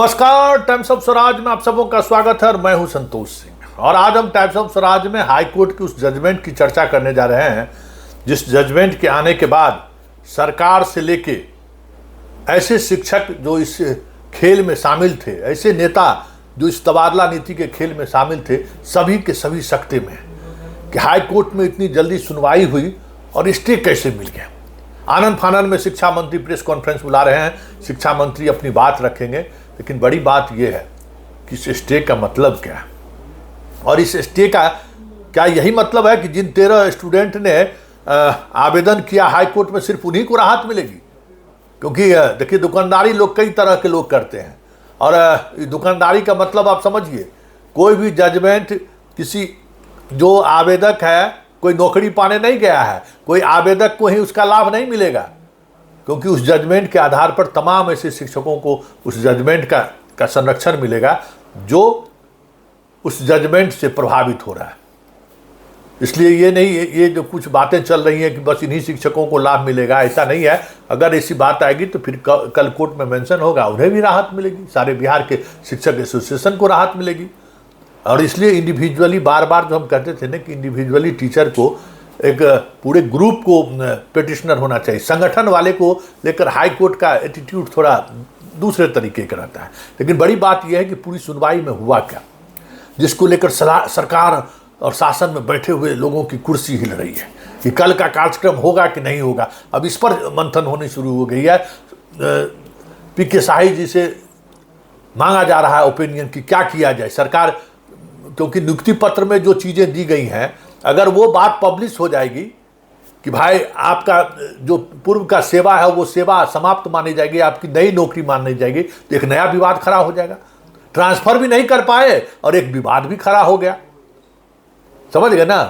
नमस्कार, times of Swaraj में आप सबों का स्वागत है और मैं हूं संतोष सिंह। और आज हम टाइम्स ऑफ स्वराज में हाई कोर्ट की उस जजमेंट की चर्चा करने जा रहे हैं जिस जजमेंट के आने के बाद सरकार से लेके ऐसे शिक्षक जो इस खेल में शामिल थे, ऐसे नेता जो इस तबादला नीति के खेल में शामिल थे, सभी के सभी सकते में कि हाई कोर्ट में इतनी जल्दी सुनवाई हुई और स्टे कैसे मिल गया। आनंद फानन में शिक्षा मंत्री प्रेस कॉन्फ्रेंस बुला रहे हैं, शिक्षा मंत्री अपनी बात रखेंगे, लेकिन बड़ी बात यह है कि इस स्टे का मतलब क्या है और इस स्टे का क्या यही मतलब है कि जिन 13 स्टूडेंट ने आवेदन किया हाई कोर्ट में सिर्फ उन्हीं को राहत मिलेगी? क्योंकि देखिए, दुकानदारी लोग कई तरह के लोग करते हैं और दुकानदारी का मतलब आप समझिए, कोई भी जजमेंट किसी जो आवेदक है, कोई नौकरी पाने नहीं गया है, कोई आवेदक को ही उसका लाभ नहीं मिलेगा, क्योंकि उस जजमेंट के आधार पर तमाम ऐसे शिक्षकों को उस जजमेंट का संरक्षण मिलेगा जो उस जजमेंट से प्रभावित हो रहा है। इसलिए ये नहीं, ये जो कुछ बातें चल रही हैं कि बस इन्हीं शिक्षकों को लाभ मिलेगा, ऐसा नहीं है। अगर ऐसी बात आएगी तो फिर कल कोर्ट में मेंशन होगा, उन्हें भी राहत मिलेगी, सारे बिहार के शिक्षक एसोसिएशन को राहत मिलेगी। और इसलिए इंडिविजुअली बार बार जो हम कहते थे ना कि इंडिविजुअली टीचर को एक पूरे ग्रुप को पिटिशनर होना चाहिए, संगठन वाले को लेकर हाई कोर्ट का एटीट्यूड थोड़ा दूसरे तरीके का रहता है। लेकिन बड़ी बात यह है कि पूरी सुनवाई में हुआ क्या, जिसको लेकर सरकार और शासन में बैठे हुए लोगों की कुर्सी हिल रही है कि कल का कार्यक्रम होगा कि नहीं होगा। अब इस पर मंथन होनी शुरू हो गई है। पीके शाही जी से मांगा जा रहा है ओपिनियन कि क्या किया जाए। सरकार, क्योंकि नियुक्ति पत्र में जो चीज़ें दी गई हैं, अगर वो बात पब्लिश हो जाएगी कि भाई आपका जो पूर्व का सेवा है वो सेवा समाप्त मानी जाएगी, आपकी नई नौकरी मानी जाएगी, तो एक नया विवाद खड़ा हो जाएगा। ट्रांसफर भी नहीं कर पाए और एक विवाद भी खड़ा हो गया, समझ गए ना।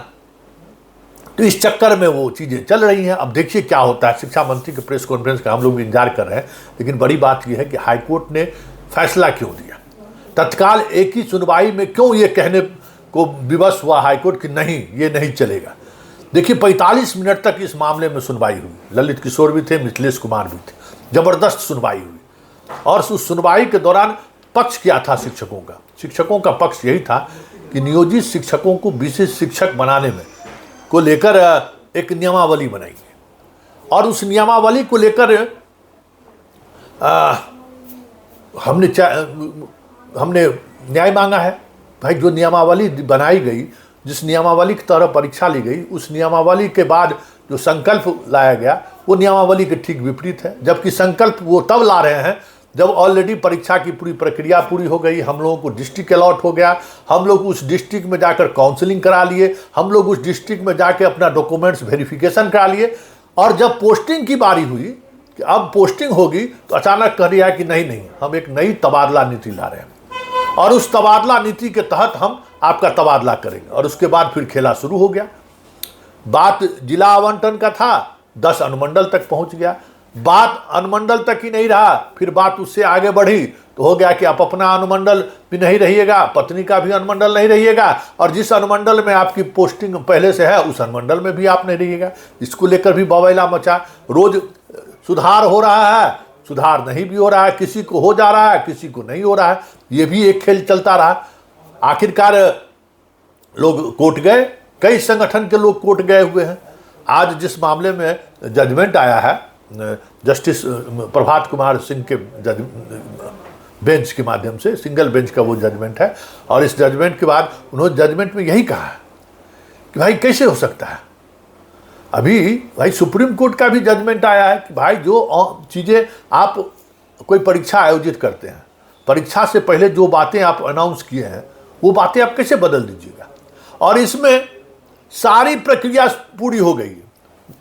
तो इस चक्कर में वो चीज़ें चल रही हैं। अब देखिए क्या होता है। शिक्षा मंत्री के प्रेस कॉन्फ्रेंस का हम लोग भी इंतजार कर रहे हैं, लेकिन बड़ी बात यह है कि हाईकोर्ट ने फैसला क्यों दिया, तत्काल एक ही सुनवाई में क्यों ये कहने को विवश हुआ हाईकोर्ट कि नहीं, ये नहीं चलेगा। देखिए, 45 मिनट तक इस मामले में सुनवाई हुई। ललित किशोर भी थे, मिथिलेश कुमार भी थे, जबरदस्त सुनवाई हुई। और उस सुनवाई के दौरान पक्ष क्या था शिक्षकों का पक्ष यही था कि नियोजित शिक्षकों को विशेष शिक्षक बनाने में को लेकर एक नियमावली बनाएंगे और उस नियमावली को लेकर हमने न्याय मांगा है। भाई, जो नियमावली बनाई गई, जिस नियमावली की तरह परीक्षा ली गई, उस नियमावली के बाद जो संकल्प लाया गया वो नियमावली के ठीक विपरीत है। जबकि संकल्प वो तब ला रहे हैं जब ऑलरेडी परीक्षा की पूरी प्रक्रिया पूरी हो गई, हम लोगों को डिस्ट्रिक्ट अलॉट हो गया, हम लोग उस डिस्ट्रिक्ट में जाकर काउंसलिंग करा लिए, हम लोग उस डिस्ट्रिक्ट में जाकर अपना डॉक्यूमेंट्स वेरिफिकेशन करा लिए। और जब पोस्टिंग की बारी हुई कि अब पोस्टिंग होगी, तो अचानक कह दिया कि नहीं, हम एक नई तबादला नीति ला रहे हैं और उस तबादला नीति के तहत हम आपका तबादला करेंगे। और उसके बाद फिर खेला शुरू हो गया। बात जिला आवंटन का था, 10 अनुमंडल तक पहुंच गया। बात अनुमंडल तक ही नहीं रहा, फिर बात उससे आगे बढ़ी तो हो गया कि आप अपना अनुमंडल भी नहीं रहिएगा, पत्नी का भी अनुमंडल नहीं रहिएगा, और जिस अनुमंडल में आपकी पोस्टिंग पहले से है उस अनुमंडल में भी आप नहीं रहिएगा। इसको लेकर भी बवाला मचा। रोज सुधार हो रहा है, सुधार नहीं भी हो रहा है, किसी को हो जा रहा है, किसी को नहीं हो रहा है। ये भी एक खेल चलता रहा। आखिरकार लोग कोर्ट गए, कई संगठन के लोग कोर्ट गए हुए हैं। आज जिस मामले में जजमेंट आया है जस्टिस प्रभात कुमार सिंह के बेंच के माध्यम से, सिंगल बेंच का वो जजमेंट है, और इस जजमेंट के बाद उन्होंने जजमेंट में यही कहा है कि भाई कैसे हो सकता है। अभी भाई सुप्रीम कोर्ट का भी जजमेंट आया है कि भाई जो चीज़ें आप कोई परीक्षा आयोजित करते हैं, परीक्षा से पहले जो बातें आप अनाउंस किए हैं वो बातें आप कैसे बदल दीजिएगा। और इसमें सारी प्रक्रिया पूरी हो गई है।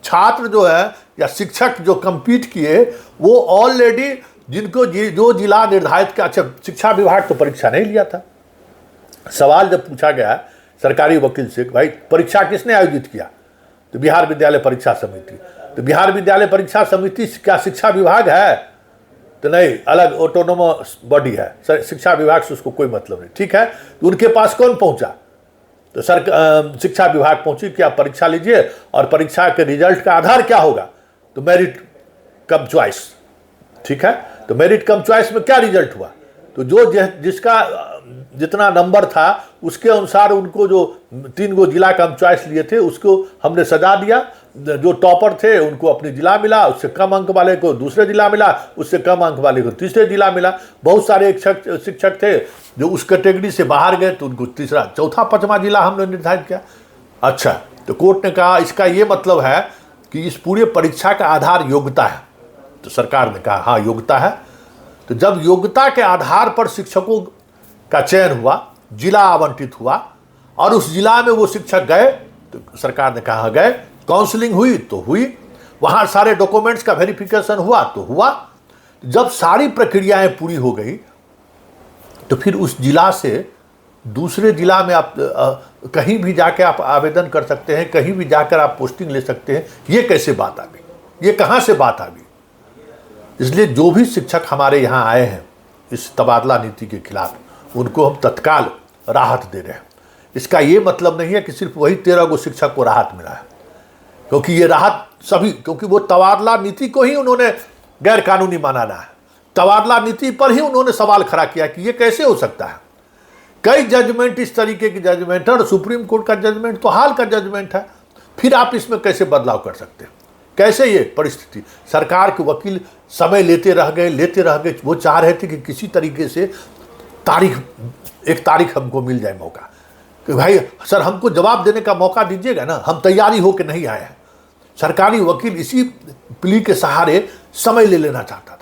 छात्र जो है या शिक्षक जो compete किए वो ऑलरेडी जिनको जो जिला निर्धारित का, अच्छा शिक्षा विभाग तो परीक्षा नहीं लिया था। सवाल जब पूछा गया सरकारी वकील से भाई परीक्षा किसने आयोजित किया, तो बिहार विद्यालय परीक्षा समिति। तो बिहार विद्यालय परीक्षा समिति क्या शिक्षा विभाग है? तो नहीं, अलग ऑटोनोमस बॉडी है, शिक्षा विभाग से उसको कोई मतलब नहीं। ठीक है, तो उनके पास कौन पहुंचा? तो शिक्षा विभाग पहुंची कि आप परीक्षा लीजिए और परीक्षा के रिजल्ट का आधार क्या होगा, तो मेरिट कम चॉइस। ठीक है, तो मेरिट कम चॉइस में क्या रिजल्ट हुआ तो जो जिसका जितना नंबर था उसके अनुसार उनको जो 3 गो जिला का हम चॉइस लिए थे उसको हमने सजा दिया। जो टॉपर थे उनको अपने जिला मिला, उससे कम अंक वाले को दूसरे जिला मिला, उससे कम अंक वाले को तीसरे जिला मिला। बहुत सारे शिक्षक थे जो उस कैटेगरी से बाहर गए तो उनको तीसरा, चौथा, 5वां जिला हमने निर्धारित किया। अच्छा, तो कोर्ट ने कहा इसका ये मतलब है कि इस पूरे परीक्षा का आधार योग्यता है। तो सरकार ने कहा हाँ योग्यता है। तो जब योग्यता के आधार पर शिक्षकों का चयन हुआ, जिला आवंटित हुआ और उस जिला में वो शिक्षक गए, तो सरकार ने कहा गए, काउंसलिंग हुई तो हुई, वहाँ सारे डॉक्यूमेंट्स का वेरिफिकेशन हुआ तो हुआ। जब सारी प्रक्रियाएं पूरी हो गई तो फिर उस जिला से दूसरे जिला में आप कहीं भी जाकर आप आवेदन कर सकते हैं, कहीं भी जाकर आप पोस्टिंग ले सकते हैं। ये कैसे बात आ गई, ये कहाँ से बात आ गई? इसलिए जो भी शिक्षक हमारे यहाँ आए हैं इस तबादला नीति के खिलाफ, उनको हम तत्काल राहत दे रहे हैं। इसका ये मतलब नहीं है कि सिर्फ वही 13 गो शिक्षक को राहत मिला है, क्योंकि ये राहत सभी, क्योंकि वो तबादला नीति को ही उन्होंने गैर कानूनी माना है। तबादला नीति पर ही उन्होंने सवाल खड़ा किया कि ये कैसे हो सकता है। कई जजमेंट इस तरीके की जजमेंट है और सुप्रीम कोर्ट का जजमेंट तो हाल का जजमेंट है, फिर आप इसमें कैसे बदलाव कर सकते हैं? कैसे ये परिस्थिति? सरकार के वकील समय लेते रह गए। वो चाह रहे थे कि किसी तरीके से एक तारीख हमको मिल जाए, मौका कि भाई सर हमको जवाब देने का मौका दीजिएगा ना, हम तैयारी होकर नहीं आए हैं। सरकारी वकील इसी प्ली के सहारे समय ले लेना चाहता था।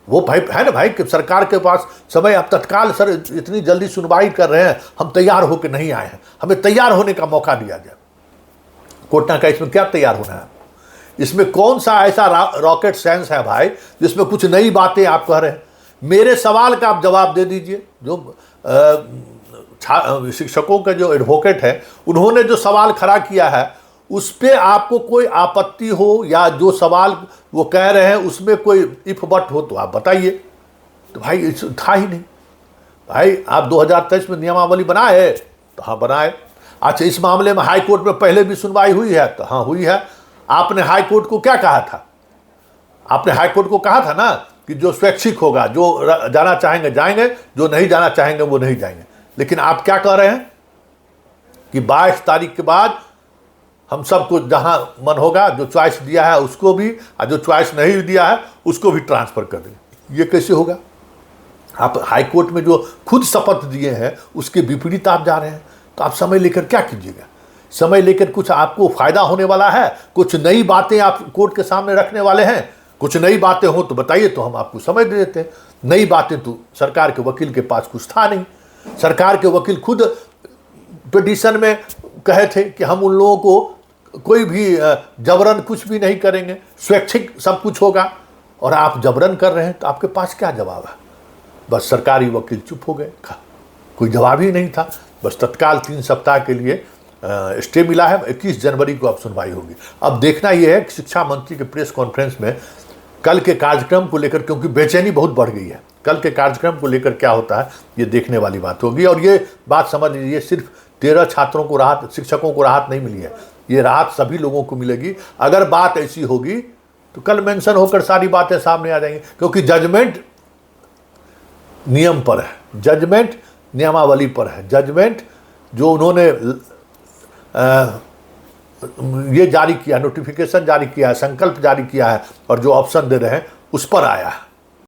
वो भाई है ना भाई कि सरकार के पास समय, आप तत्काल सर इतनी जल्दी सुनवाई कर रहे हैं, हम तैयार होकर नहीं आए हैं, हमें तैयार होने का मौका दिया जाए। कोर्ट ने कहा इसमें क्या तैयार होना है? इसमें कौन सा ऐसा रॉकेट साइंस है भाई जिसमें कुछ नई बातें आप कह रहे हैं? मेरे सवाल का आप जवाब दे दीजिए। जो शिक्षकों का जो एडवोकेट है उन्होंने जो सवाल खड़ा किया है उस पर आपको कोई आपत्ति हो या जो सवाल वो कह रहे हैं उसमें कोई इफ बट हो तो आप बताइए। तो भाई था ही नहीं। भाई आप 2023 में नियमावली बनाए तो हाँ बनाए। अच्छा, इस मामले में हाई कोर्ट में पहले भी सुनवाई हुई है तो हाँ हुई है। आपने हाई कोर्ट को क्या कहा था? आपने हाई कोर्ट को कहा था ना कि जो स्वैच्छिक होगा, जो जाना चाहेंगे जाएंगे, जो नहीं जाना चाहेंगे वो नहीं जाएंगे। लेकिन आप क्या कह रहे हैं कि 22 तारीख के बाद हम सबको जहां मन होगा, जो चॉइस दिया है उसको भी और जो चॉइस नहीं दिया है उसको भी ट्रांसफर कर देंगे। ये कैसे होगा? आप हाई कोर्ट में जो खुद शपथ दिए हैं उसके विपरीत आप जा रहे हैं। तो आप समय लेकर क्या कीजिएगा? समय लेकर कुछ आपको फायदा होने वाला है? कुछ नई बातें आप कोर्ट के सामने रखने वाले हैं? कुछ नई बातें हो तो बताइए, तो हम आपको समय दे देते हैं। नई बातें तो सरकार के वकील के पास कुछ था नहीं। सरकार के वकील खुद पिटीशन में कहे थे कि हम उन लोगों को कोई भी जबरन कुछ भी नहीं करेंगे, स्वैच्छिक सब कुछ होगा। और आप जबरन कर रहे हैं, तो आपके पास क्या जवाब है? बस सरकारी वकील चुप हो गए, कोई जवाब ही नहीं था। बस तत्काल 3 सप्ताह के लिए स्टे मिला है। 21 जनवरी को अब सुनवाई होगी। अब देखना यह है कि शिक्षा मंत्री के प्रेस कॉन्फ्रेंस में कल के कार्यक्रम को लेकर, क्योंकि बेचैनी बहुत बढ़ गई है, कल के कार्यक्रम को लेकर क्या होता है ये देखने वाली बात होगी। और ये बात समझ लीजिए, सिर्फ 13 छात्रों को राहत, शिक्षकों को राहत नहीं मिली है, ये राहत सभी लोगों को मिलेगी। अगर बात ऐसी होगी तो कल मेंशन होकर सारी बातें सामने आ जाएंगी, क्योंकि जजमेंट नियम पर है, जजमेंट नियमावली पर है, जजमेंट जो उन्होंने ये जारी किया, नोटिफिकेशन जारी किया है, संकल्प जारी किया है और जो ऑप्शन दे रहे हैं उस पर आया है।